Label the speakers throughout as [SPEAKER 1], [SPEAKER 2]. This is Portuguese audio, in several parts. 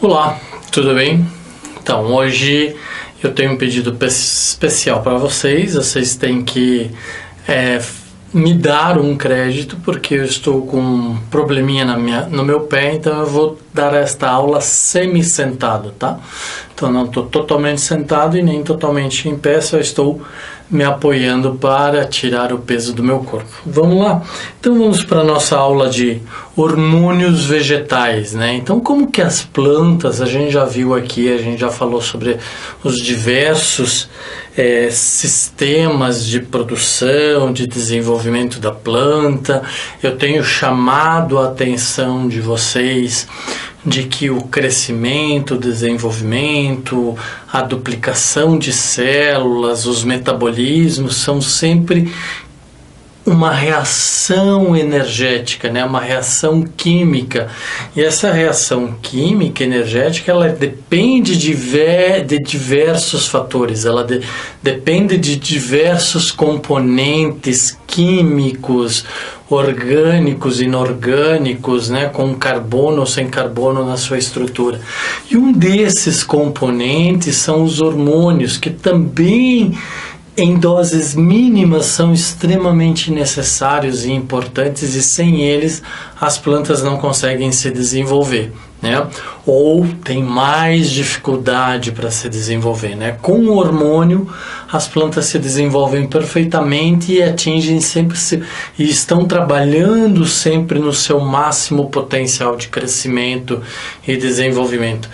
[SPEAKER 1] Olá, tudo bem? Então, hoje eu tenho um pedido especial para vocês. Vocês têm que me dar um crédito porque eu estou com um probleminha no meu pé, então eu vou dar esta aula semi-sentado, tá? Então não estou totalmente sentado e nem totalmente em pé, só estou me apoiando para tirar o peso do meu corpo. Vamos lá? Então vamos para a nossa aula de hormônios vegetais, né? Então como que as plantas, a gente já viu aqui, a gente já falou sobre os diversos sistemas de produção, de desenvolvimento da planta. Eu tenho chamado a atenção de vocês de que o crescimento, o desenvolvimento, a duplicação de células, os metabolismos são sempre uma reação energética, né? Uma reação química. E essa reação química, energética, ela depende de diversos fatores, ela depende de diversos componentes químicos, orgânicos, inorgânicos, né? Com carbono ou sem carbono na sua estrutura. E um desses componentes são os hormônios, que também em doses mínimas são extremamente necessários e importantes, e sem eles as plantas não conseguem se desenvolver, né? Ou tem mais dificuldade para se desenvolver, né? Com o hormônio as plantas se desenvolvem perfeitamente e atingem sempre e estão trabalhando sempre no seu máximo potencial de crescimento e desenvolvimento.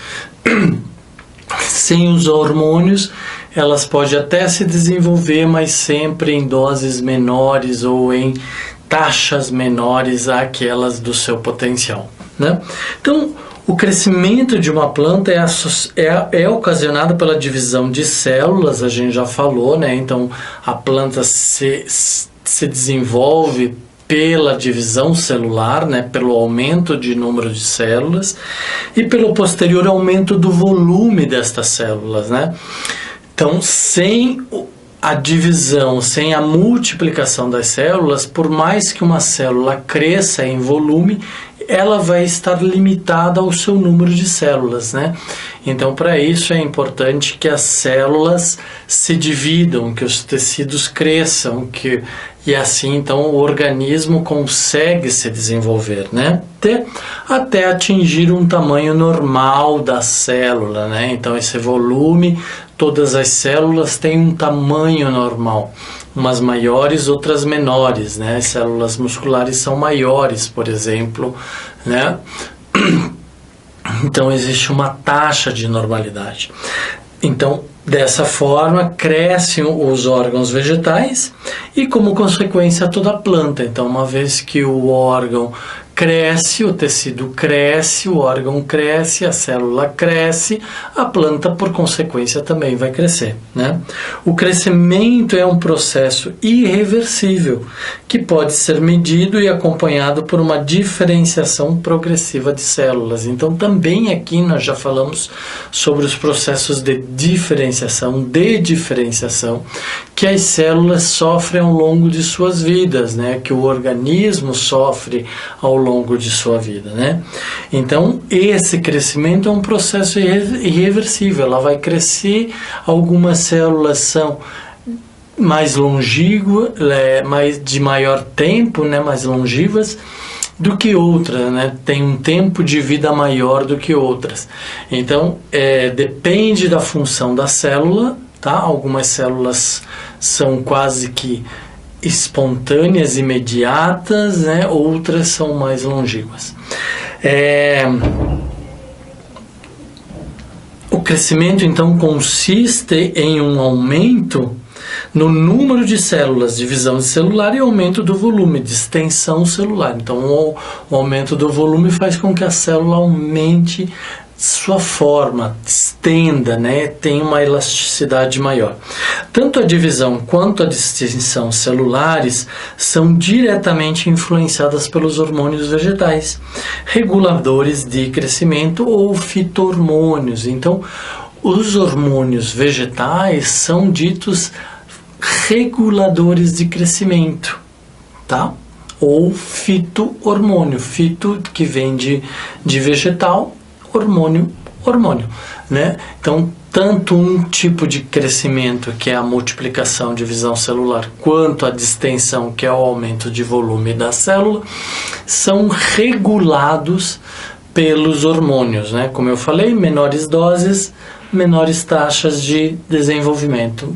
[SPEAKER 1] Sem os hormônios elas podem até se desenvolver, mas sempre em doses menores ou em taxas menores àquelas do seu potencial, né? Então, o crescimento de uma planta é ocasionado pela divisão de células, a gente já falou, né? Então, a planta se desenvolve pela divisão celular, né, pelo aumento de número de células e pelo posterior aumento do volume destas células, né? Então, sem a divisão, sem a multiplicação das células, por mais que uma célula cresça em volume, ela vai estar limitada ao seu número de células, né? Então, para isso é importante que as células se dividam, que os tecidos cresçam, e assim, então, o organismo consegue se desenvolver, né? Até atingir um tamanho normal da célula, né? Então, esse volume, todas as células têm um tamanho normal, umas maiores, outras menores, né? As células musculares são maiores, por exemplo, né? Então, existe uma taxa de normalidade. Então, dessa forma, crescem os órgãos vegetais e, como consequência, toda a planta. Então, uma vez que o órgão cresce, o tecido cresce, o órgão cresce, a célula cresce, a planta, por consequência, também vai crescer, né? O crescimento é um processo irreversível que pode ser medido e acompanhado por uma diferenciação progressiva de células. Então, também aqui nós já falamos sobre os processos de diferenciação, que as células sofrem ao longo de suas vidas, né? Que o organismo sofre ao longo de sua vida, né? Então, esse crescimento é um processo irreversível. Ela vai crescer, algumas células são mais longínquas, de maior tempo, né? Mais longevas do que outras, né? Tem um tempo de vida maior do que outras. Então, depende da função da célula, tá? Algumas células são quase que espontâneas, imediatas, né? Outras são mais longínquas. O crescimento, então, consiste em um aumento no número de células, divisão celular e aumento do volume, de extensão celular. Então, o aumento do volume faz com que a célula aumente sua forma, estenda, né? Tem uma elasticidade maior. Tanto a divisão quanto a distinção celulares são diretamente influenciadas pelos hormônios vegetais, reguladores de crescimento ou fito-hormônios. Então, os hormônios vegetais são ditos reguladores de crescimento, tá? Ou fito-hormônio, fito que vem de vegetal, hormônio hormônio, né? Então, tanto um tipo de crescimento, que é a multiplicação, divisão celular, quanto a distensão, que é o aumento de volume da célula, são regulados pelos hormônios, né? Como eu falei, menores doses, menores taxas de desenvolvimento,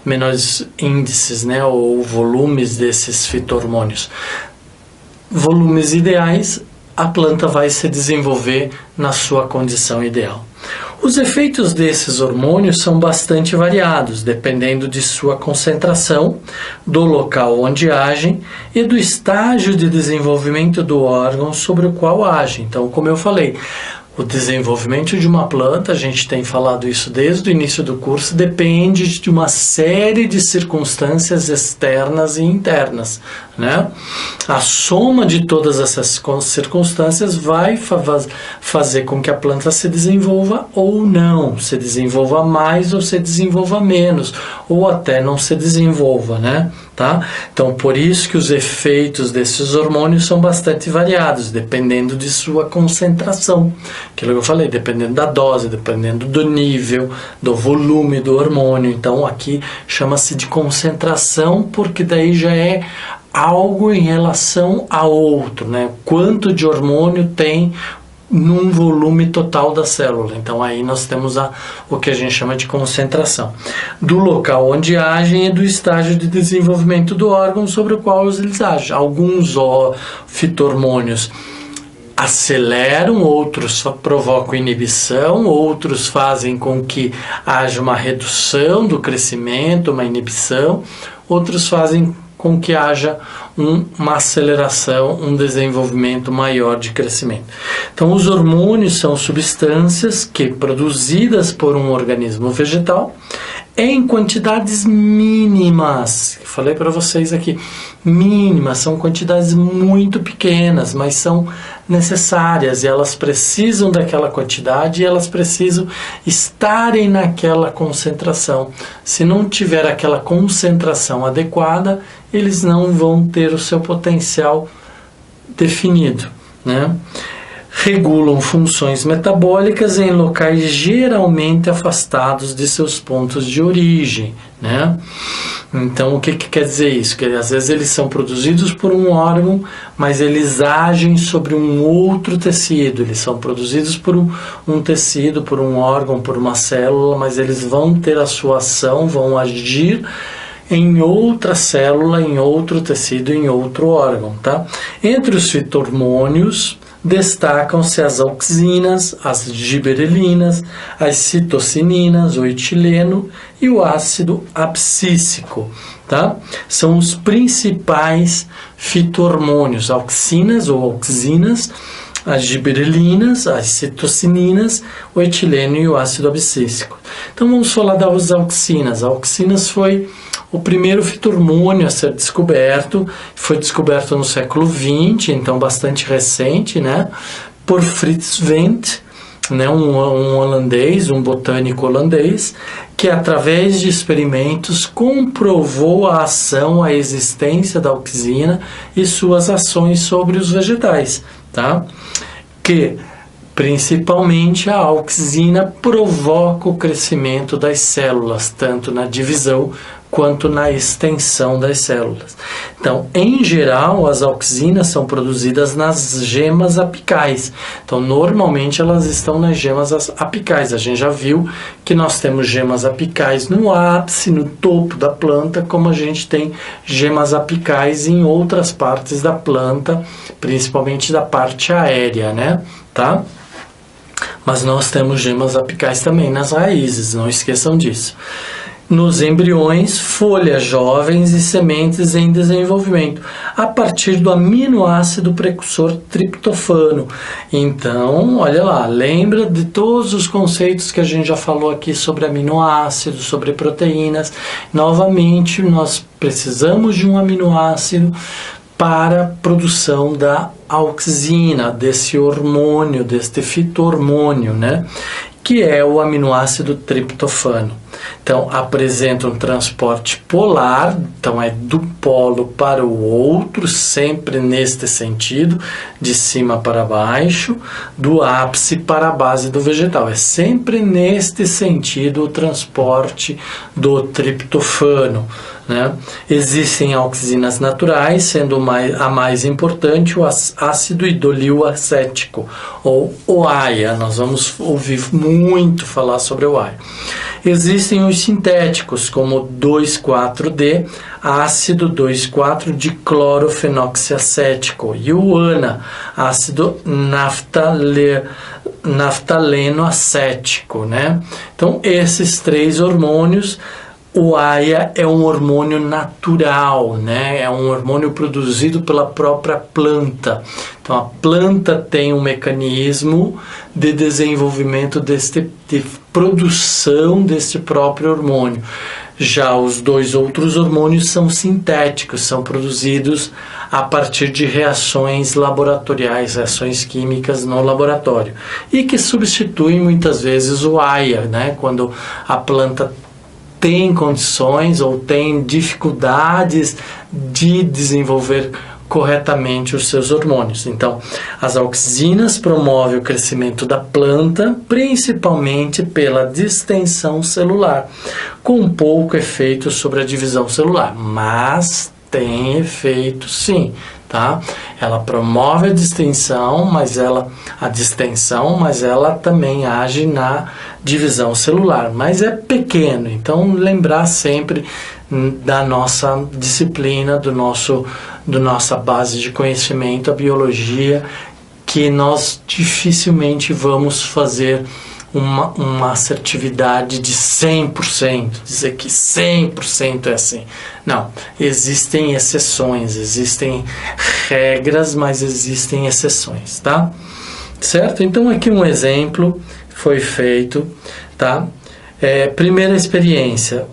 [SPEAKER 1] menores índices, né? Ou volumes desses fito-hormônios. Volumes ideais, a planta vai se desenvolver na sua condição ideal. Os efeitos desses hormônios são bastante variados, dependendo de sua concentração, do local onde agem e do estágio de desenvolvimento do órgão sobre o qual agem. Então, como eu falei, o desenvolvimento de uma planta, a gente tem falado isso desde o início do curso, depende de uma série de circunstâncias externas e internas, né? A soma de todas essas circunstâncias vai fazer com que a planta se desenvolva ou não, se desenvolva mais ou se desenvolva menos, ou até não se desenvolva, né? Tá? Então, por isso que os efeitos desses hormônios são bastante variados, dependendo de sua concentração. Aquilo que eu falei, dependendo da dose, dependendo do nível, do volume do hormônio. Então, aqui chama-se de concentração, porque daí já é algo em relação a outro, né? Quanto de hormônio tem num volume total da célula. Então aí nós temos o que a gente chama de concentração do local onde agem e do estágio de desenvolvimento do órgão sobre o qual eles agem. Alguns fito-hormônios aceleram, outros provocam inibição, outros fazem com que haja uma redução do crescimento, uma inibição, outros fazem com que haja uma aceleração, um desenvolvimento maior de crescimento. Então, os hormônios são substâncias que, produzidas por um organismo vegetal, em quantidades mínimas. Falei para vocês aqui, mínimas, são quantidades muito pequenas, mas são necessárias, e elas precisam daquela quantidade e elas precisam estarem naquela concentração. Se não tiver aquela concentração adequada, eles não vão ter o seu potencial definido, né? Regulam funções metabólicas em locais geralmente afastados de seus pontos de origem, né? Então, o que quer dizer isso? Que às vezes eles são produzidos por um órgão, mas eles agem sobre um outro tecido. Eles são produzidos por um tecido, por um órgão, por uma célula, mas eles vão ter a sua ação, vão agir em outra célula, em outro tecido, em outro órgão, tá? Entre os fito-hormônios, destacam-se as auxinas, as giberelinas, as citocininas, o etileno e o ácido abscíssico, tá? São os principais fito-hormônios, auxinas ou auxinas, as giberelinas, as citocininas, o etileno e o ácido abscíssico. Então vamos falar das auxinas. As auxinas foi o primeiro fito-hormônio a ser descoberto, foi descoberto no século XX, então bastante recente, né? Por Frits Wendt, né? um holandês, um botânico holandês, que através de experimentos comprovou a ação, a existência da auxina e suas ações sobre os vegetais, tá? Que principalmente a auxina provoca o crescimento das células, tanto na divisão quanto na extensão das células. Então, em geral, as auxinas são produzidas nas gemas apicais. Então, normalmente elas estão nas gemas apicais. A gente já viu que nós temos gemas apicais no ápice, no topo da planta, como a gente tem gemas apicais em outras partes da planta, principalmente da parte aérea, né? Tá? Mas nós temos gemas apicais também nas raízes, não esqueçam disso. Nos embriões, folhas jovens e sementes em desenvolvimento, a partir do aminoácido precursor triptofano. Então, olha lá, lembra de todos os conceitos que a gente já falou aqui sobre aminoácidos, sobre proteínas. Novamente, nós precisamos de um aminoácido para a produção da auxina, desse hormônio, deste fito-hormônio, né? Que é o aminoácido triptofano. Então, apresenta um transporte polar, então é do polo para o outro, sempre neste sentido, de cima para baixo, do ápice para a base do vegetal. É sempre neste sentido o transporte do triptofano, né? Existem auxinas naturais, sendo a mais importante o ácido hidrolil acético, ou OAIA. Nós vamos ouvir muito falar sobre o OAIA. Existem os sintéticos, como 2,4-D, ácido 2,4 de clorofenoxiacético, e o ANA, ácido naftaleno acético, né? Então, esses três hormônios. O AIA é um hormônio natural, né? É um hormônio produzido pela própria planta. Então, a planta tem um mecanismo de desenvolvimento de produção deste próprio hormônio. Já os dois outros hormônios são sintéticos, são produzidos a partir de reações laboratoriais, reações químicas no laboratório, e que substituem muitas vezes o AIA, né? Quando a planta tem condições ou tem dificuldades de desenvolver corretamente os seus hormônios. Então, as auxinas promovem o crescimento da planta, principalmente pela distensão celular, com pouco efeito sobre a divisão celular, mas tem efeito sim, tá? Ela promove a distensão, mas ela também age na divisão celular, mas é pequeno. Então, lembrar sempre da nossa disciplina, do nossa base de conhecimento, a biologia, que nós dificilmente vamos fazer uma assertividade de 100%, dizer que 100% é assim. Não, existem exceções, existem regras, mas existem exceções, tá? Certo? Então, aqui um exemplo foi feito, tá? Primeira experiência,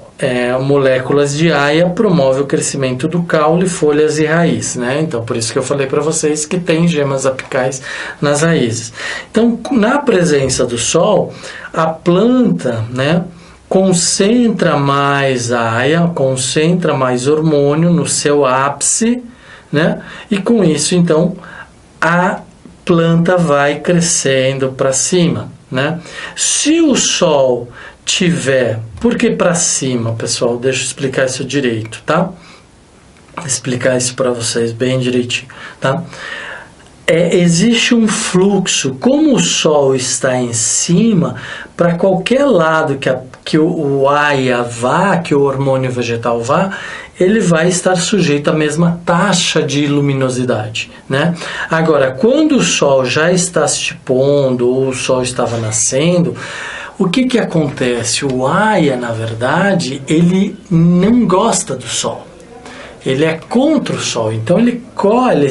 [SPEAKER 1] moléculas de AIA promove o crescimento do caule, folhas e raiz, né? Então, por isso que eu falei para vocês que tem gemas apicais nas raízes. Então, na presença do sol, a planta, né, concentra mais AIA, concentra mais hormônio no seu ápice, né? E com isso, então, a planta vai crescendo para cima, né? Se o sol tiver, por que para cima, pessoal? Deixa eu explicar isso direito, tá? Vou explicar isso para vocês bem direitinho, tá? Existe um fluxo, como o sol está em cima, para qualquer lado que o AIA vá, que o hormônio vegetal vá, ele vai estar sujeito à mesma taxa de luminosidade, né? Agora, quando o sol já está se pondo ou o sol estava nascendo, o que acontece? O AIA, na verdade, ele não gosta do sol. Ele é contra o sol. Então, ele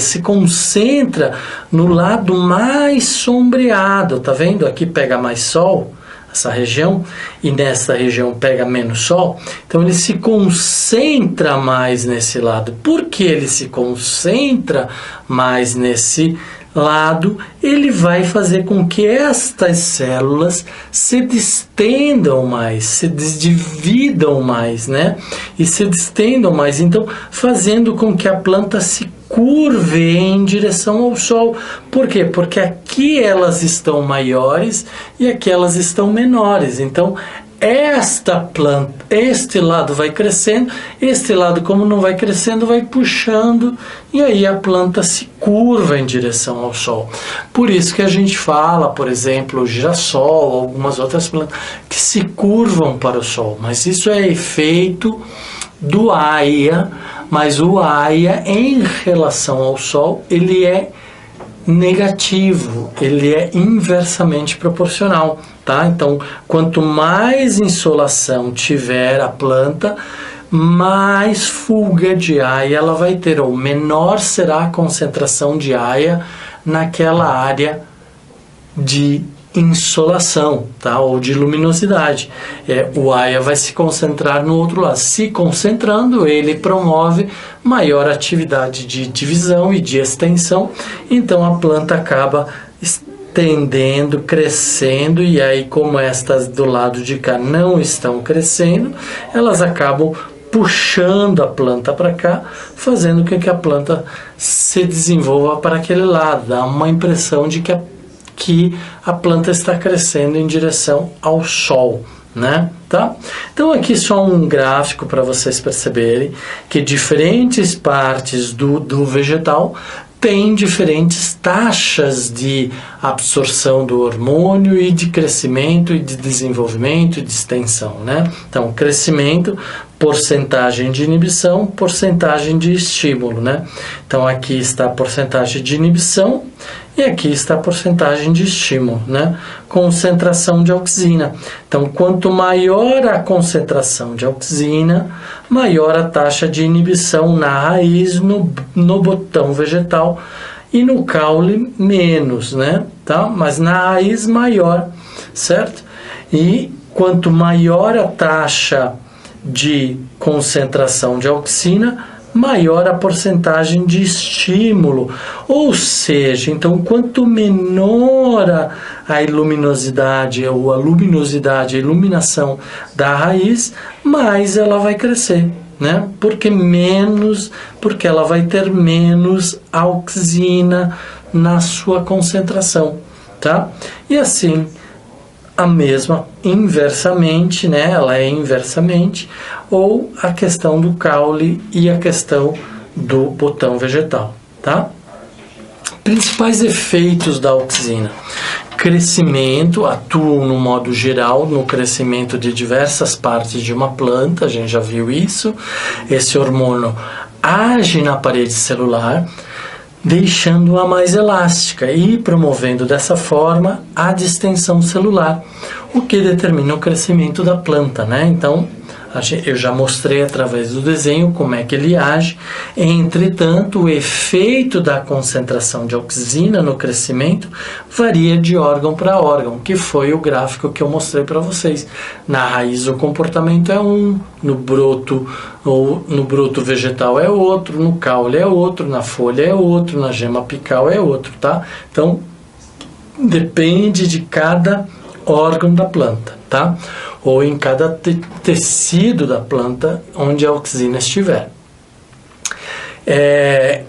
[SPEAKER 1] se concentra no lado mais sombreado. Tá vendo? Aqui pega mais sol, essa região, e nessa região pega menos sol. Então, ele se concentra mais nesse lado. Por que ele se concentra mais nesse lado? Ele vai fazer com que estas células se distendam mais, se dividam mais, né? E se distendam mais, então fazendo com que a planta se curve em direção ao sol. Por quê? Porque aqui elas estão maiores e aqui elas estão menores. Então, esta planta, este lado vai crescendo, este lado, como não vai crescendo, vai puxando, e aí a planta se curva em direção ao sol. Por isso que a gente fala, por exemplo, o girassol, algumas outras plantas que se curvam para o sol, mas isso é efeito do AIA, mas o AIA em relação ao sol, ele é negativo, ele é inversamente proporcional, tá? Então, quanto mais insolação tiver a planta, mais fuga de AIA ela vai ter, ou menor será a concentração de AIA naquela área de insolação, tá? Ou de luminosidade. O AIA vai se concentrar no outro lado. Se concentrando, ele promove maior atividade de divisão e de extensão, então a planta acaba tendendo, crescendo, e aí como estas do lado de cá não estão crescendo, elas acabam puxando a planta para cá, fazendo com que a planta se desenvolva para aquele lado, dá uma impressão de que a planta está crescendo em direção ao sol, né? Tá? Então aqui só um gráfico para vocês perceberem que diferentes partes do vegetal têm diferentes taxas de absorção do hormônio e de crescimento e de desenvolvimento e de extensão, né? Então, crescimento, porcentagem de inibição, porcentagem de estímulo, né? Então, aqui está a porcentagem de inibição e aqui está a porcentagem de estímulo, né? Concentração de auxina. Então, quanto maior a concentração de auxina, maior a taxa de inibição na raiz, no botão vegetal, e no caule menos, né? Tá? Mas na raiz maior, certo? E quanto maior a taxa de concentração de auxina, maior a porcentagem de estímulo. Ou seja, então quanto menor a luminosidade, ou a luminosidade, a iluminação da raiz, mais ela vai crescer, né? Porque ela vai ter menos auxina na sua concentração, tá? E assim, a mesma inversamente, né? Ela é inversamente, ou a questão do caule e a questão do botão vegetal, tá? Principais efeitos da auxina. Crescimento, atuam no modo geral no crescimento de diversas partes de uma planta, a gente já viu isso. Esse hormônio age na parede celular, deixando-a mais elástica e promovendo dessa forma a distensão celular, o que determina o crescimento da planta, né? Então, eu já mostrei através do desenho como é que ele age. Entretanto, o efeito da concentração de auxina no crescimento varia de órgão para órgão, que foi o gráfico que eu mostrei para vocês. Na raiz o comportamento é um, no broto vegetal é outro, no caule é outro, na folha é outro, na gema apical é outro, tá? Então, depende de cada órgão da planta, tá? Ou em cada tecido da planta onde a auxina estiver.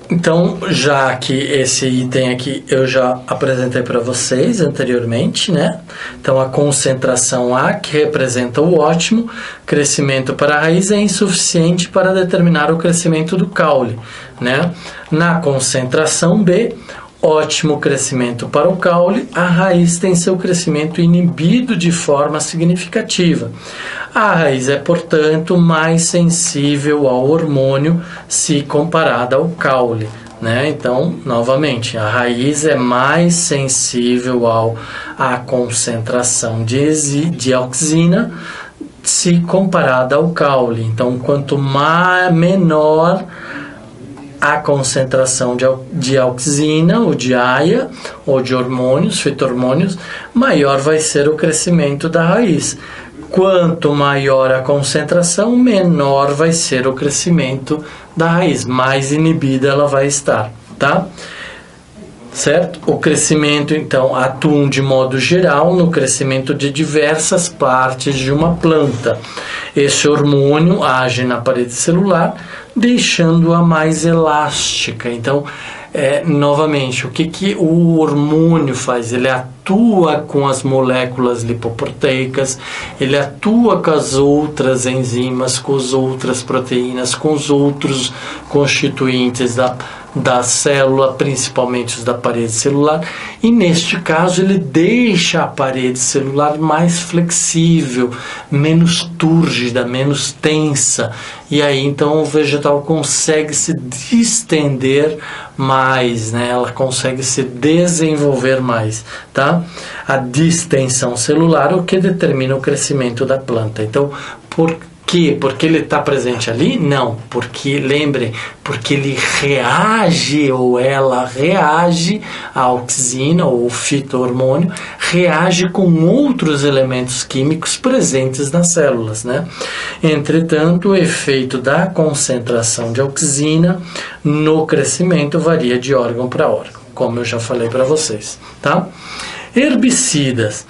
[SPEAKER 1] Então, já que esse item aqui eu já apresentei para vocês anteriormente, né? Então, a concentração A, que representa o ótimo crescimento para a raiz, é insuficiente para determinar o crescimento do caule, né? Na concentração B, ótimo crescimento para o caule, a raiz tem seu crescimento inibido de forma significativa. A raiz é, portanto, mais sensível ao hormônio se comparada ao caule, né? Então, novamente, a raiz é mais sensível à concentração de auxina se comparada ao caule. Então, quanto menor a concentração de auxina, ou de AIA, ou de hormônios, fitormônios, maior vai ser o crescimento da raiz. Quanto maior a concentração, menor vai ser o crescimento da raiz, mais inibida ela vai estar, tá? Certo? O crescimento, então, atua de modo geral no crescimento de diversas partes de uma planta. Esse hormônio age na parede celular, deixando-a mais elástica. Então, novamente, o que o hormônio faz? Ele atua com as moléculas lipoproteicas, ele atua com as outras enzimas, com as outras proteínas, com os outros constituintes da célula, principalmente os da parede celular, e neste caso ele deixa a parede celular mais flexível, menos túrgida, menos tensa, e aí então o vegetal consegue se distender mais, né? Ela consegue se desenvolver mais, tá? A distensão celular é o que determina o crescimento da planta. Então, por quê? Porque ele está presente ali? Não, porque, lembrem, porque ele reage, ou ela reage à auxina, ou fito-hormônio, reage com outros elementos químicos presentes nas células, né? Entretanto, o efeito da concentração de auxina no crescimento varia de órgão para órgão, como eu já falei para vocês, tá? Herbicidas.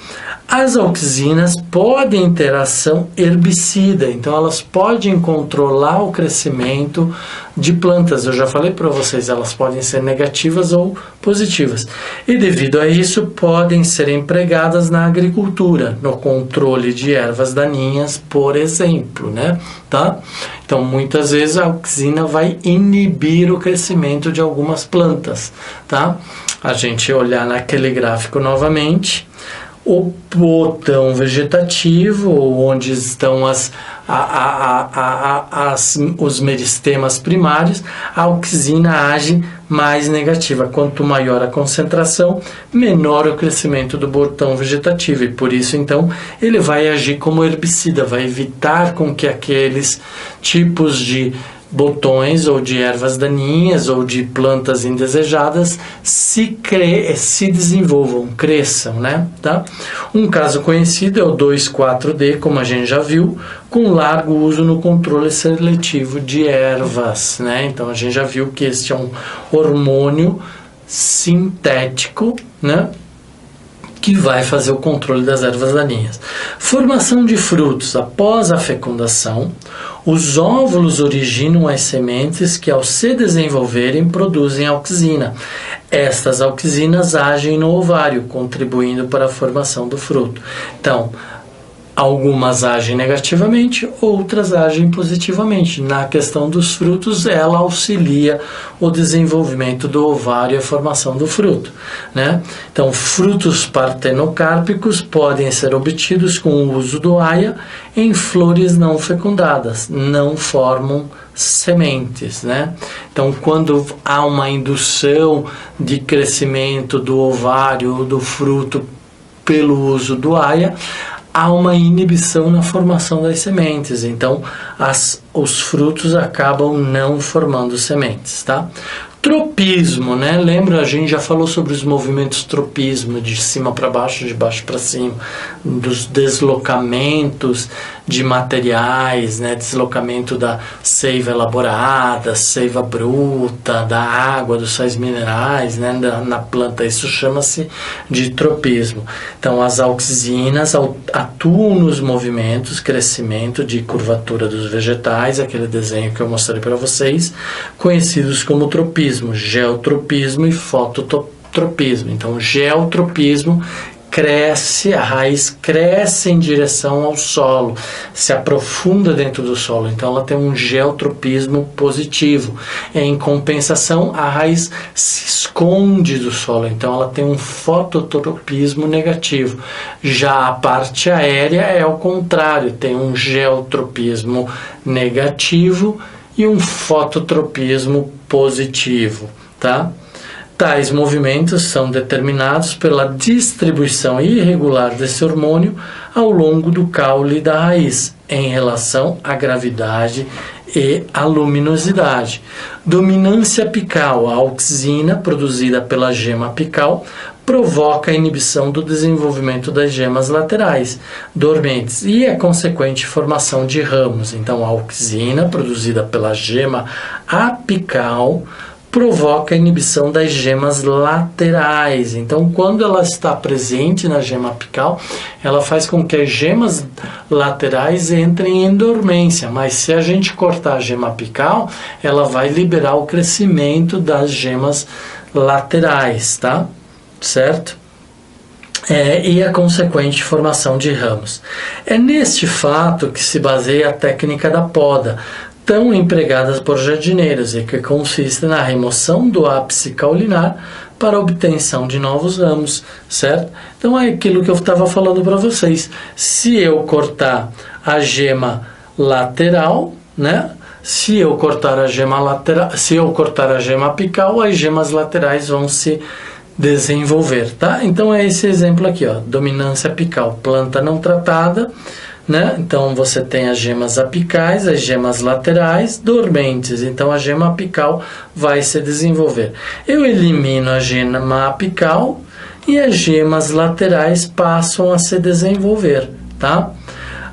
[SPEAKER 1] As auxinas podem ter ação herbicida, então elas podem controlar o crescimento de plantas. Eu já falei para vocês, elas podem ser negativas ou positivas. E devido a isso, podem ser empregadas na agricultura, no controle de ervas daninhas, por exemplo, né? Tá? Então, muitas vezes a auxina vai inibir o crescimento de algumas plantas, tá? A gente olhar naquele gráfico novamente, o botão vegetativo, onde estão os meristemas primários, a auxina age mais negativa. Quanto maior a concentração, menor o crescimento do botão vegetativo, e por isso então ele vai agir como herbicida, vai evitar com que aqueles tipos de botões ou de ervas daninhas ou de plantas indesejadas se desenvolvam, cresçam, né? Tá? Um caso conhecido é o 2,4-D, como a gente já viu, com largo uso no controle seletivo de ervas, né? Então a gente já viu que este é um hormônio sintético, né? Que vai fazer o controle das ervas daninhas. Formação de frutos. Após a fecundação, os óvulos originam as sementes que, ao se desenvolverem, produzem auxina. Estas auxinas agem no ovário, contribuindo para a formação do fruto. Então, algumas agem negativamente, outras agem positivamente. Na questão dos frutos, ela auxilia o desenvolvimento do ovário e a formação do fruto, né? Então, frutos partenocárpicos podem ser obtidos com o uso do aia em flores não fecundadas, não formam sementes, né? Então, quando há uma indução de crescimento do ovário ou do fruto pelo uso do aia, há uma inibição na formação das sementes, então os frutos acabam não formando sementes, tá? Tropismo, né? Lembra, a gente já falou sobre os movimentos tropismo, de cima para baixo, de baixo para cima, dos deslocamentos de materiais, né? Deslocamento da seiva elaborada, seiva bruta, da água, dos sais minerais, né? Na planta, isso chama-se de tropismo. Então, as auxinas atuam nos movimentos, crescimento de curvatura dos vegetais, aquele desenho que eu mostrei para vocês, conhecidos como tropismo, geotropismo e fototropismo. Então, geotropismo cresce, a raiz cresce em direção ao solo, se aprofunda dentro do solo, então ela tem um geotropismo positivo. Em compensação, a raiz se esconde do solo, então ela tem um fototropismo negativo. Já a parte aérea é o contrário, tem um geotropismo negativo e um fototropismo positivo, tá? Tais movimentos são determinados pela distribuição irregular desse hormônio ao longo do caule da raiz, em relação à gravidade e à luminosidade. Dominância apical. A auxina produzida pela gema apical provoca a inibição do desenvolvimento das gemas laterais dormentes e a consequente formação de ramos. Então, a auxina produzida pela gema apical provoca a inibição das gemas laterais. Então, quando ela está presente na gema apical, ela faz com que as gemas laterais entrem em dormência, mas se a gente cortar a gema apical, ela vai liberar o crescimento das gemas laterais, tá? Certo? E a consequente formação de ramos. É neste fato que se baseia a técnica da poda, tão empregadas por jardineiros, e que consiste na remoção do ápice caulinar para a obtenção de novos ramos, certo? Então é aquilo que eu estava falando para vocês. Se eu cortar a gema lateral, né? Se eu cortar a gema lateral, se eu cortar a gema apical, as gemas laterais vão se desenvolver, tá? Então é esse exemplo aqui, ó, dominância apical, planta não tratada, né? Então você tem as gemas apicais, as gemas laterais dormentes, então a gema apical vai se desenvolver. Eu elimino a gema apical e as gemas laterais passam a se desenvolver, tá?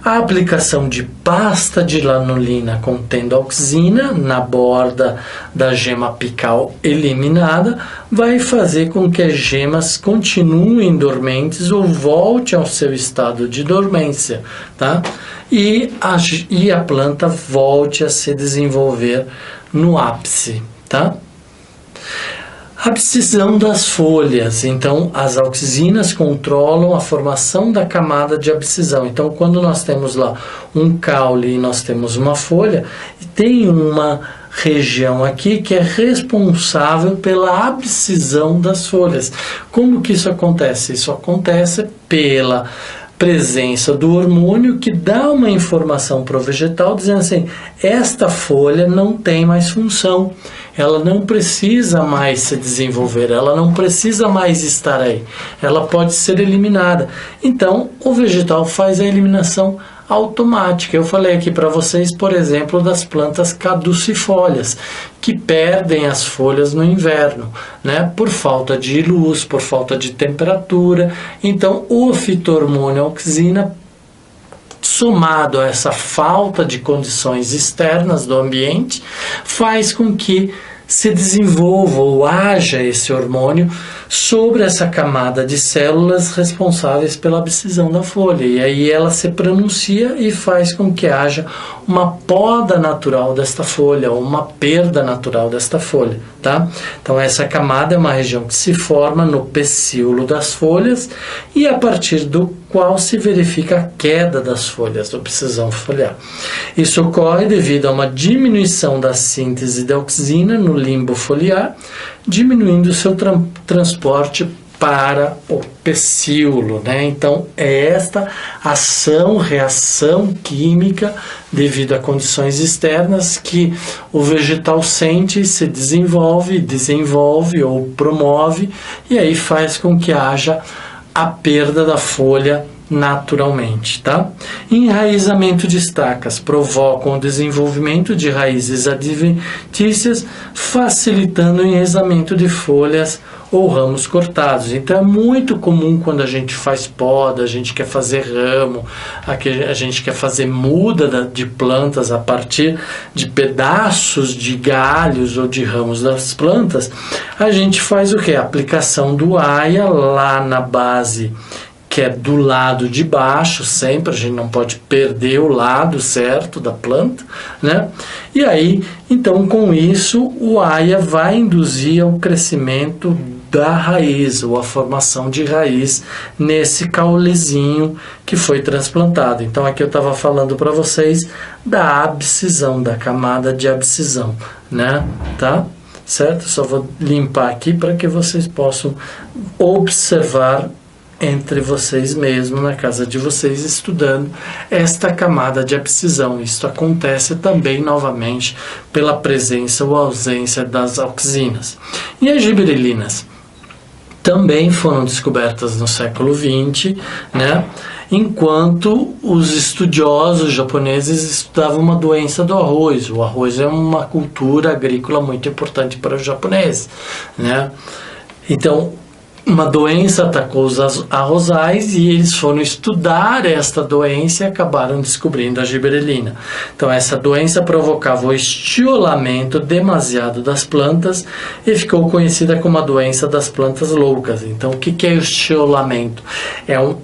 [SPEAKER 1] A aplicação de pasta de lanolina contendo auxina na borda da gema apical eliminada vai fazer com que as gemas continuem dormentes ou voltem ao seu estado de dormência, tá? E a planta volte a se desenvolver no ápice, tá? Abscisão das folhas. Então, as auxinas controlam a formação da camada de abscisão. Então, quando nós temos lá um caule e nós temos uma folha, tem uma região aqui que é responsável pela abscisão das folhas. Como que isso acontece? Isso acontece pela presença do hormônio que dá uma informação para o vegetal dizendo assim, esta folha não tem mais função, ela não precisa mais se desenvolver, ela não precisa mais estar aí, ela pode ser eliminada. Então o vegetal faz a eliminação automática. Eu falei aqui para vocês, por exemplo, das plantas caducifólias, que perdem as folhas no inverno, né? Por falta de luz, por falta de temperatura. Então, o fito-hormônio auxina, somado a essa falta de condições externas do ambiente, faz com que se desenvolva ou haja esse hormônio sobre essa camada de células responsáveis pela abscisão da folha. E aí ela se pronuncia e faz com que haja uma poda natural desta folha, ou uma perda natural desta folha, tá? Então essa camada é uma região que se forma no pecíolo das folhas e a partir do qual se verifica a queda das folhas, abscisão foliar. Isso ocorre devido a uma diminuição da síntese de auxina no limbo foliar, diminuindo o seu transporte para o pecíolo, né? Então é esta ação, reação química devido a condições externas que o vegetal sente, se desenvolve ou promove, e aí faz com que haja a perda da folha naturalmente, tá? Enraizamento de estacas provocam o desenvolvimento de raízes adventícias, facilitando o enraizamento de folhas ou ramos cortados. Então é muito comum quando a gente faz poda, a gente quer fazer ramo, a gente quer fazer muda de plantas a partir de pedaços de galhos ou de ramos das plantas, a gente faz o que? A aplicação do aia lá na base, que é do lado de baixo, sempre, a gente não pode perder o lado certo da planta, né? E aí, então, com isso, o aia vai induzir o crescimento da raiz, ou a formação de raiz nesse caulezinho que foi transplantado. Então, aqui eu estava falando para vocês da abscisão, da camada de abscisão, né? Tá? Certo? Só vou limpar aqui para que vocês possam observar entre vocês mesmos, na casa de vocês, estudando esta camada de abscisão. Isso acontece também, novamente, pela presença ou ausência das auxinas. E as giberelinas também foram descobertas no século XX, né? Enquanto os estudiosos japoneses estudavam uma doença do arroz. O arroz é uma cultura agrícola muito importante para os japoneses, né? Então, uma doença atacou os arrozais e eles foram estudar esta doença e acabaram descobrindo a giberelina. Então essa doença provocava o estiolamento demasiado das plantas e ficou conhecida como a doença das plantas loucas. Então o que é o estiolamento?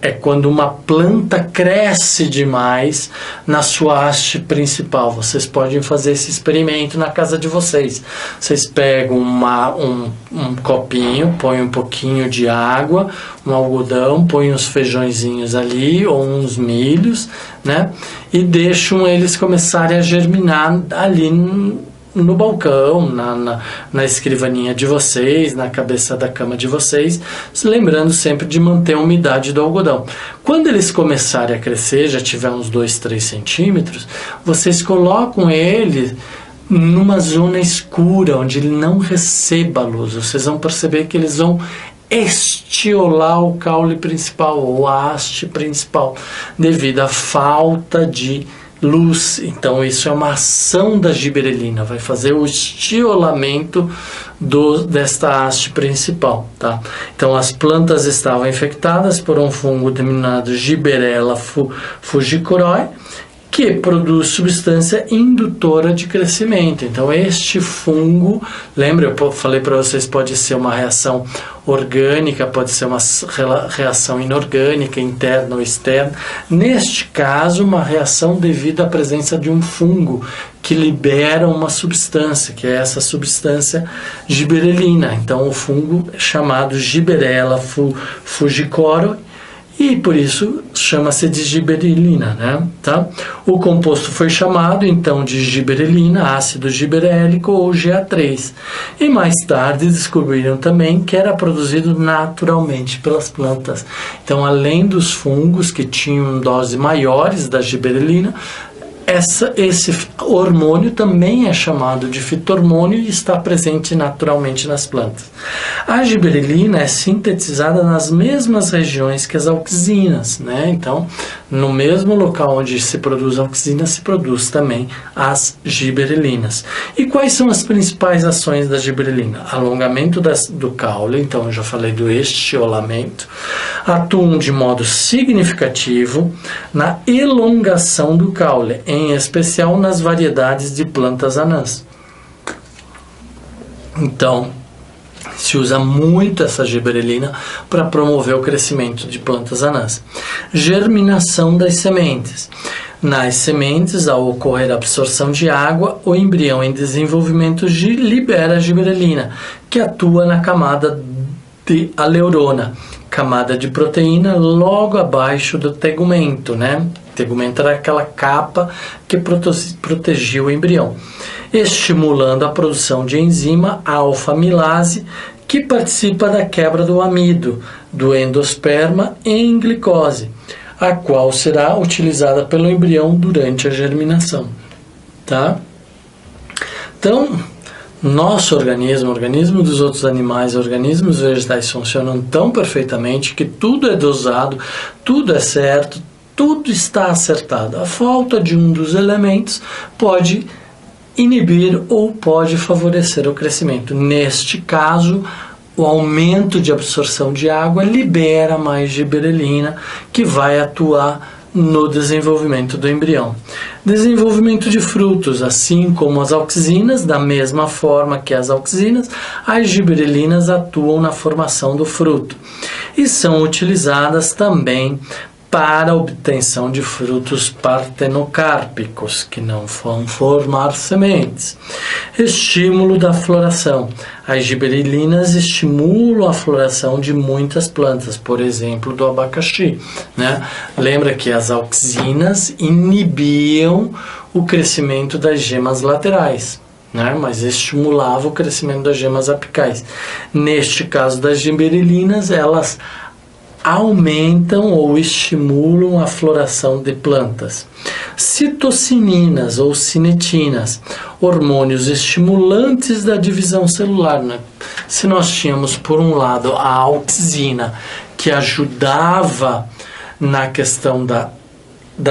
[SPEAKER 1] É quando uma planta cresce demais na sua haste principal. Vocês podem fazer esse experimento na casa de vocês. Vocês pegam um copinho, põem um pouquinho de água, um algodão, põe uns feijõezinhos ali ou uns milhos, né? E deixam eles começarem a germinar ali no balcão, na escrivaninha de vocês, na cabeça da cama de vocês, lembrando sempre de manter a umidade do algodão. Quando eles começarem a crescer, já tiver uns 2, 3 centímetros, vocês colocam ele numa zona escura, onde ele não receba luz. Vocês vão perceber que eles vão estiolar o caule principal ou a haste principal devido à falta de luz. Então isso é uma ação da giberelina, vai fazer o estiolamento desta haste principal, tá? Então as plantas estavam infectadas por um fungo denominado Gibberella fungiculae, que produz substância indutora de crescimento. Então este fungo, lembra, eu falei para vocês, pode ser uma reação orgânica, pode ser uma reação inorgânica, interna ou externa. Neste caso, uma reação devido à presença de um fungo que libera uma substância, que é essa substância gibberellina. Então o fungo é chamado Gibberella fungiculae, e por isso chama-se de giberelina, né? Tá? O composto foi chamado então de giberelina, ácido giberélico ou GA3. E mais tarde descobriram também que era produzido naturalmente pelas plantas. Então, além dos fungos que tinham doses maiores da giberelina, esse hormônio também é chamado de fito-hormônio e está presente naturalmente nas plantas. A giberelina é sintetizada nas mesmas regiões que as auxinas, né? Então, no mesmo local onde se produz a auxina, se produz também as giberelinas. E quais são as principais ações da giberelina? Alongamento do caule, então eu já falei do estiolamento, atuam de modo significativo na elongação do caule, em especial nas variedades de plantas anãs. Então, se usa muito essa giberelina para promover o crescimento de plantas anãs. Germinação das sementes. Nas sementes, ao ocorrer a absorção de água, o embrião em desenvolvimento libera a giberelina, que atua na camada de aleurona, camada de proteína logo abaixo do tegumento, né? O tegumento era aquela capa que protegia o embrião, estimulando a produção de enzima alfa-amilase, que participa da quebra do amido do endosperma em glicose, a qual será utilizada pelo embrião durante a germinação, tá? Então, nosso organismo, o organismo dos outros animais, organismos vegetais funcionam tão perfeitamente que tudo é dosado, tudo é certo, tudo está acertado. A falta de um dos elementos pode inibir ou pode favorecer o crescimento. Neste caso, o aumento de absorção de água libera mais giberelina, que vai atuar no desenvolvimento do embrião. Desenvolvimento de frutos, assim como as auxinas, da mesma forma que as auxinas, as giberelinas atuam na formação do fruto e são utilizadas também para a obtenção de frutos partenocárpicos, que não vão formar sementes. Estímulo da floração. As giberelinas estimulam a floração de muitas plantas, por exemplo, do abacaxi, né? Lembra que as auxinas inibiam o crescimento das gemas laterais, né? Mas estimulava o crescimento das gemas apicais. Neste caso das giberelinas, elas aumentam ou estimulam a floração de plantas. Citocininas ou cinetinas, hormônios estimulantes da divisão celular, né? Se nós tínhamos, por um lado, a auxina, que ajudava na questão da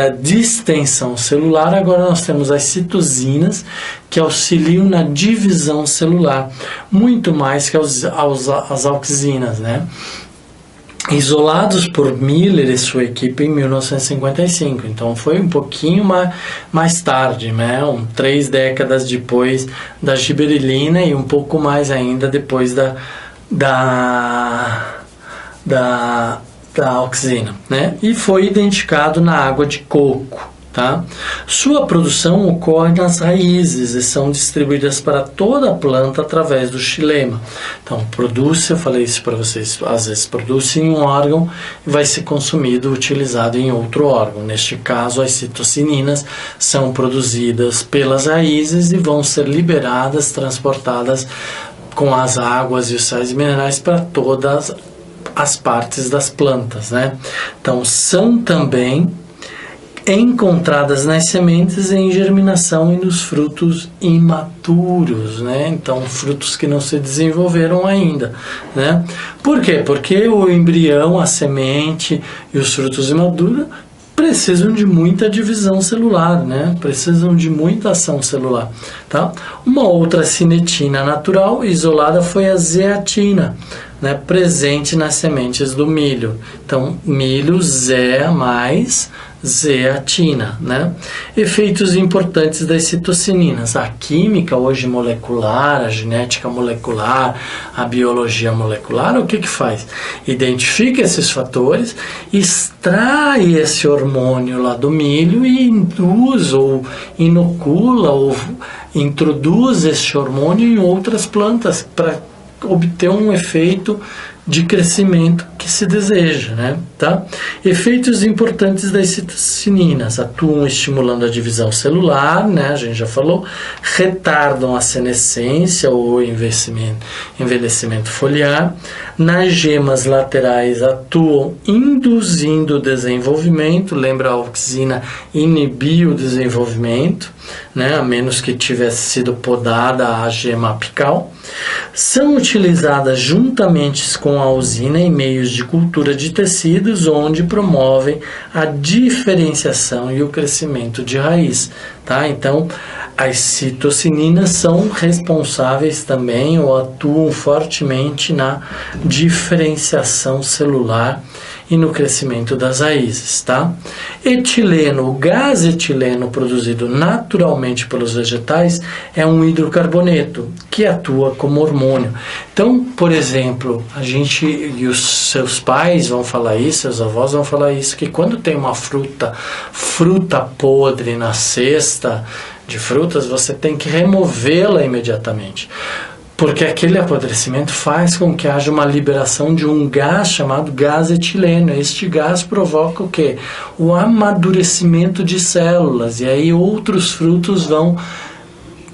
[SPEAKER 1] distensão celular, agora nós temos as citosinas, que auxiliam na divisão celular, muito mais que as auxinas, né? Isolados por Miller e sua equipe em 1955, então foi um pouquinho mais tarde, né? 3 décadas depois da giberelina e um pouco mais ainda depois da auxina, né? E foi identificado na água de coco, tá? Sua produção ocorre nas raízes e são distribuídas para toda a planta através do xilema. Então, produz, eu falei isso para vocês, às vezes produz em um órgão e vai ser consumido, utilizado em outro órgão. Neste caso, as citocininas são produzidas pelas raízes e vão ser liberadas, transportadas com as águas e os sais minerais para todas as partes das plantas, né? Então, são também encontradas nas sementes em germinação e nos frutos imaturos, né? Então, frutos que não se desenvolveram ainda, né? Por quê? Porque o embrião, a semente e os frutos imaturos precisam de muita divisão celular, né? Precisam de muita ação celular, tá? Uma outra cinetina natural isolada foi a zeatina, né? Presente nas sementes do milho. Então, milho, zea mais zeatina, né? Efeitos importantes das citocininas. A química hoje molecular, a genética molecular, a biologia molecular, o que faz? Identifica esses fatores, extrai esse hormônio lá do milho e induz ou inocula ou introduz esse hormônio em outras plantas para obter um efeito de crescimento que se deseja, né? Tá? Efeitos importantes das citocininas: atuam estimulando a divisão celular, né? A gente já falou, retardam a senescência ou envelhecimento foliar. Nas gemas laterais atuam induzindo o desenvolvimento. Lembra, a auxina inibiu o desenvolvimento, né? A menos que tivesse sido podada a gema apical. São utilizadas juntamente com a ausina em meios de cultura de tecidos, onde promovem a diferenciação e o crescimento de raiz, tá? Então, as citocininas são responsáveis também ou atuam fortemente na diferenciação celular e no crescimento das raízes, tá? Etileno, o gás etileno produzido naturalmente pelos vegetais é um hidrocarboneto que atua como hormônio. Então, por exemplo, a gente e os seus pais vão falar isso, seus avós vão falar isso, que quando tem uma fruta podre na cesta de frutas, você tem que removê-la imediatamente, porque aquele apodrecimento faz com que haja uma liberação de um gás chamado gás etileno. Este gás provoca o quê? O amadurecimento de células, e aí outros frutos vão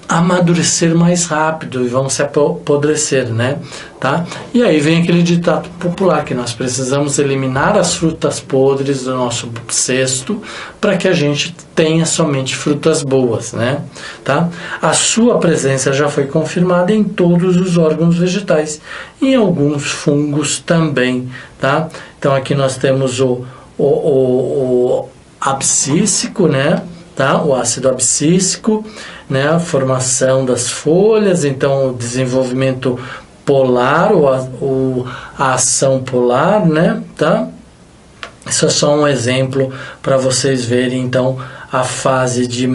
[SPEAKER 1] amadurecer mais rápido e vão se apodrecer, né? Tá? E aí vem aquele ditado popular que nós precisamos eliminar as frutas podres do nosso cesto para que a gente tenha somente frutas boas, né? Tá? A sua presença já foi confirmada em todos os órgãos vegetais, em alguns fungos também, tá? Então aqui nós temos o abscíssico, né? Tá? O ácido abscíssico, né? A formação das folhas, então o desenvolvimento polar ou a ação polar, né? Tá? Isso é só um exemplo para vocês verem, então, a fase de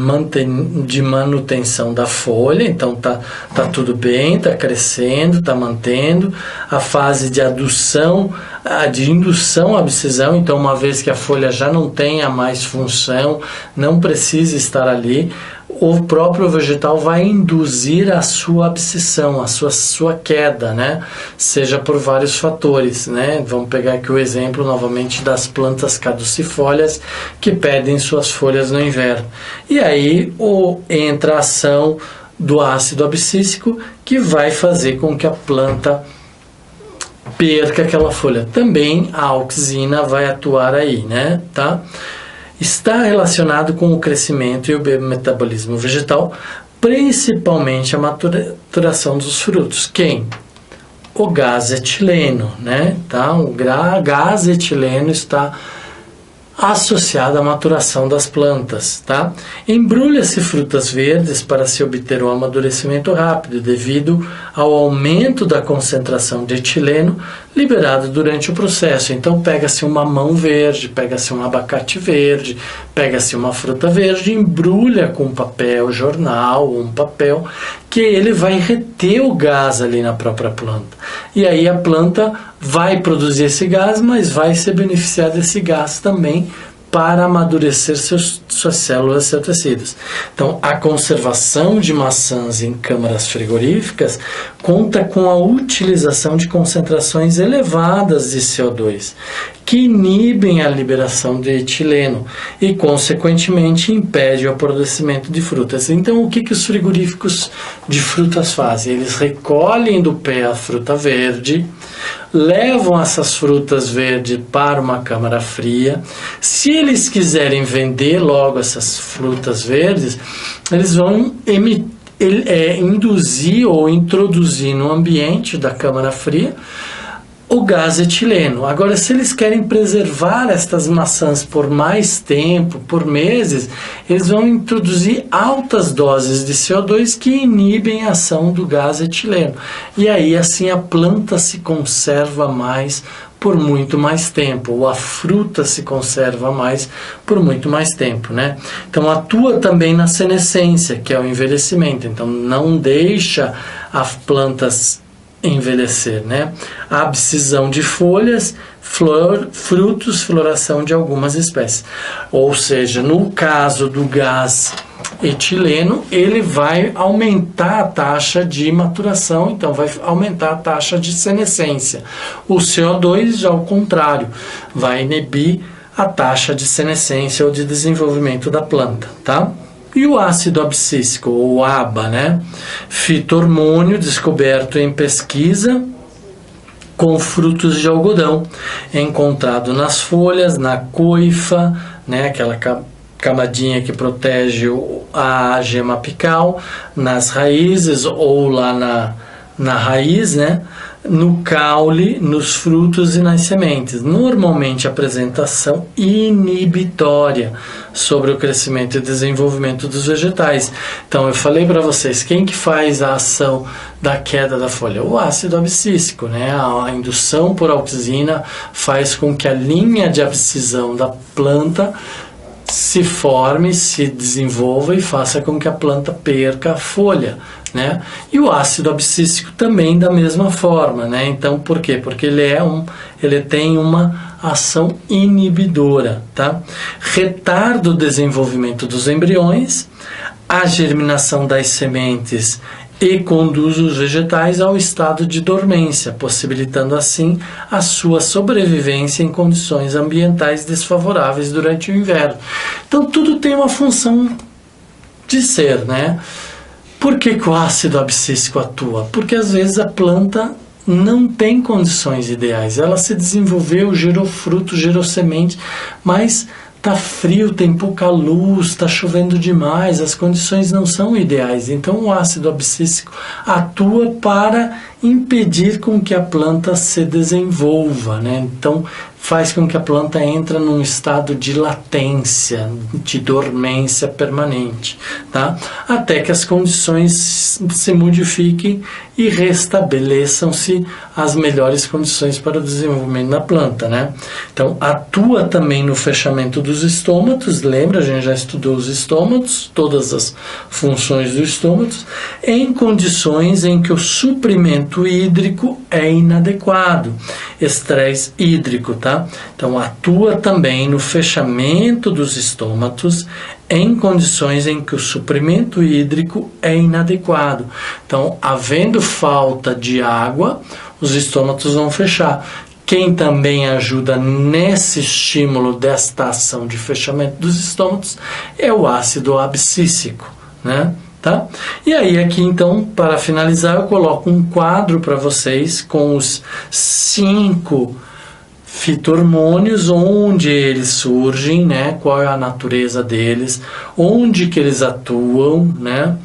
[SPEAKER 1] manutenção da folha. Então tá tudo bem, tá crescendo, tá mantendo. A fase de adução, de indução à abscisão, então uma vez que a folha já não tenha mais função, não precisa estar ali, o próprio vegetal vai induzir a sua abscissão, a sua queda, né? Seja por vários fatores, né? Vamos pegar aqui o exemplo novamente das plantas caducifólias que perdem suas folhas no inverno. E aí entra a ação do ácido abscíssico, que vai fazer com que a planta perca aquela folha. Também a auxina vai atuar aí, né? Tá? Está relacionado com o crescimento e o metabolismo vegetal, principalmente a maturação dos frutos. Quem? O gás etileno, né? Tá? O gás etileno está associado à maturação das plantas, tá? Embrulha-se frutas verdes para se obter um amadurecimento rápido, devido ao aumento da concentração de etileno liberado durante o processo. Então pega-se um mamão verde, pega-se um abacate verde, pega-se uma fruta verde, embrulha com papel jornal ou um papel, que ele vai reter o gás ali na própria planta. E aí a planta vai produzir esse gás, mas vai se beneficiar desse gás também para amadurecer suas células e seus tecidos. Então, a conservação de maçãs em câmaras frigoríficas conta com a utilização de concentrações elevadas de CO2, que inibem a liberação de etileno e, consequentemente, impede o apodrecimento de frutas. Então, o que os frigoríficos de frutas fazem? Eles recolhem do pé a fruta verde, levam essas frutas verdes para uma câmara fria. Se eles quiserem vender logo essas frutas verdes, eles vão induzir ou introduzir no ambiente da câmara fria o gás etileno. Agora, se eles querem preservar estas maçãs por mais tempo, por meses, eles vão introduzir altas doses de CO2 que inibem a ação do gás etileno. E aí, assim, a planta se conserva mais por muito mais tempo, ou a fruta se conserva mais por muito mais tempo, né? Então, atua também na senescência, que é o envelhecimento. Então, não deixa as plantas envelhecer, né? A abscisão de folhas, frutos, floração de algumas espécies. Ou seja, no caso do gás etileno, ele vai aumentar a taxa de maturação, então vai aumentar a taxa de senescência. O CO2, já ao contrário, vai inibir a taxa de senescência ou de desenvolvimento da planta, tá? E o ácido abscísico, ou ABA, né? Fito-hormônio descoberto em pesquisa com frutos de algodão, encontrado nas folhas, na coifa, né? Aquela camadinha que protege a gema apical, nas raízes ou lá na raiz, né? No caule, nos frutos e nas sementes. Normalmente apresenta ação inibitória sobre o crescimento e desenvolvimento dos vegetais. Então eu falei para vocês, quem que faz a ação da queda da folha? O ácido abscísico, né? A indução por auxina faz com que a linha de abscisão da planta se forme, se desenvolva e faça com que a planta perca a folha, né? E o ácido abscísico também da mesma forma, né? Então, por quê? Porque ele tem uma ação inibidora, tá? Retarda o desenvolvimento dos embriões, a germinação das sementes e conduz os vegetais ao estado de dormência, possibilitando assim a sua sobrevivência em condições ambientais desfavoráveis durante o inverno. Então tudo tem uma função de ser, né? Por que o ácido abscísico atua? Porque às vezes a planta não tem condições ideais. Ela se desenvolveu, gerou fruto, gerou semente, mas tá frio, tem pouca luz, está chovendo demais, as condições não são ideais. Então o ácido abscísico atua para impedir com que a planta se desenvolva, né? Então faz com que a planta entre num estado de latência, de dormência permanente, tá? Até que as condições se modifiquem e restabeleçam-se as melhores condições para o desenvolvimento da planta, né? Então atua também no fechamento dos estômatos. Lembra, a gente já estudou os estômatos, todas as funções dos estômatos, em condições em que o suprimento hídrico é inadequado, estresse hídrico, tá? Então atua também no fechamento dos estômatos em condições em que o suprimento hídrico é inadequado. Então, havendo falta de água, os estômatos vão fechar. Quem também ajuda nesse estímulo desta ação de fechamento dos estômatos é o ácido abscísico, né? Tá? E aí aqui então, para finalizar, eu coloco um quadro para vocês com os 5 fito-hormônios, onde eles surgem, né? Qual é a natureza deles, onde que eles atuam, né?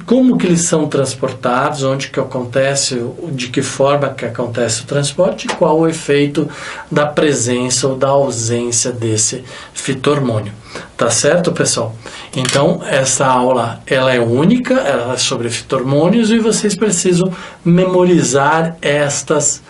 [SPEAKER 1] Como que eles são transportados, onde que acontece, de que forma que acontece o transporte e qual o efeito da presença ou da ausência desse fito-hormônio. Tá certo, pessoal? Então, essa aula ela é única, ela é sobre fito-hormônios e vocês precisam memorizar estas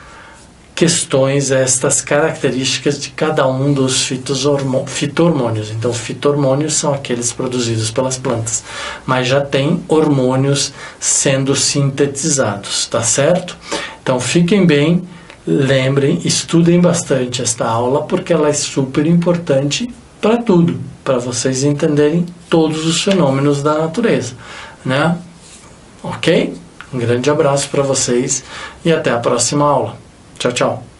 [SPEAKER 1] questões, estas características de cada um dos fito-hormônios. Então, fito-hormônios são aqueles produzidos pelas plantas, mas já tem hormônios sendo sintetizados, tá certo? Então, fiquem bem, lembrem, estudem bastante esta aula, porque ela é super importante para tudo, para vocês entenderem todos os fenômenos da natureza, né? Ok? Um grande abraço para vocês e até a próxima aula. Tchau, tchau.